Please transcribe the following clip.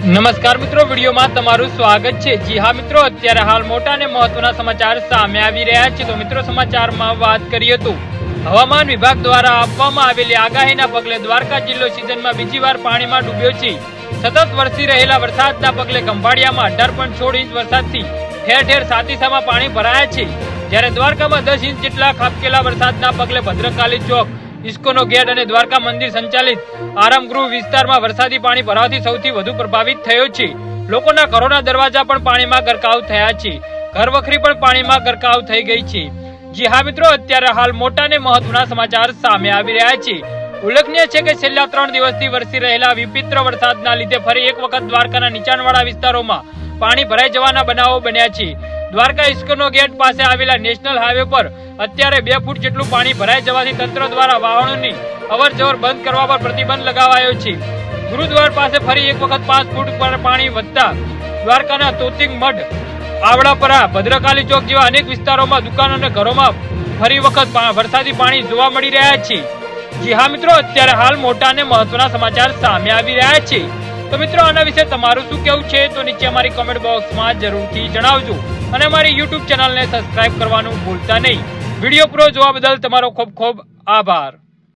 નમસ્કાર મિત્રો, વિડીયોમાં તમારું સ્વાગત છે। જી હા મિત્રો, અત્યારે હાલ મોટા અને મહત્વના સમાચાર સામે આવી રહ્યા છે। તો મિત્રો, સમાચારમાં વાત કરીએ તો હવામાન વિભાગ દ્વારા આપવામાં આવેલી આગાહીના પગલે દ્વારકા જિલ્લો સિઝનમાં બીજી વાર પાણીમાં ડૂબ્યો છે। સતત વરસી રહેલા વરસાદના પગલે ખંભાળિયામાં 18.16 ઇંચ વરસાદથી ઠેર ઠેર સાતીસામાં પાણી ભરાયા છે। જ્યારે દ્વારકામાં 10 ઇંચ જેટલા ખાબકેલા વરસાદના પગલે ભદ્રકાલી ચોક, ઇસ્કોનો ગેટ અને દ્વારકા મંદિર સંચાલિત આરામગૃહ વિસ્તારમાં વરસાદી પાણી ભરાવાથી સૌથી વધુ પ્રભાવિત થયો છે। લોકોના ઘરોના દરવાજા પણ પાણીમાં ગરકાવ થયા છે। ઘર વખરી પણ પાણીમાં ગરકાવ થઈ ગઈ છે। જી હા મિત્રો, અત્યારે હાલ મોટા અને મહત્વના સમાચાર સામે આવી રહ્યા છે। ઉલ્લેખનીય છે કે છેલ્લા 3 દિવસથી વરસી રહેલા વિચિત્ર વરસાદના લીધે ફરી એક વખત દ્વારકાના નીચાણવાળા વિસ્તારોમાં પાણી ભરાઈ જવાના બનાવો બન્યા છે। દ્વારકા ઇસ્કોનો ગેટ પાસે આવેલા નેશનલ હાઈવે પર અત્યારે 2 ફૂટ જેટલું પાણી ભરાઈ જવાથી તંત્ર દ્વારા વાહનોની અવરજવર બંધ કરવા પર પ્રતિબંધ લગાવાયો છે। ગુરુદ્વાર પાસે ફરી એક વખત 5 ફૂટ પર પાણી વધતા દ્વારકાના તોતિંગ મઢ, આવડાપરા, ભદ્રકાલી ચોક જેવા અનેક વિસ્તારોમાં દુકાનો અને ઘરોમાં ફરી વખત વરસાદી પાણી જોવા મળી રહ્યા છે। જી હા મિત્રો, અત્યારે હાલ મોટા અને મહત્વના સમાચાર સામે આવી રહ્યા છે। તો મિત્રો, આના વિશે તમારું શું કહેવું છે તો નીચે અમારી કોમેન્ટ બોક્સમાં જરૂરથી જણાવજો અને અમારી YouTube ચેનલને સબસ્ક્રાઇબ કરવાનું ભૂલતા નહીં। વિડીયો પૂરો જોવા બદલ તમારો ખૂબ ખૂબ આભાર।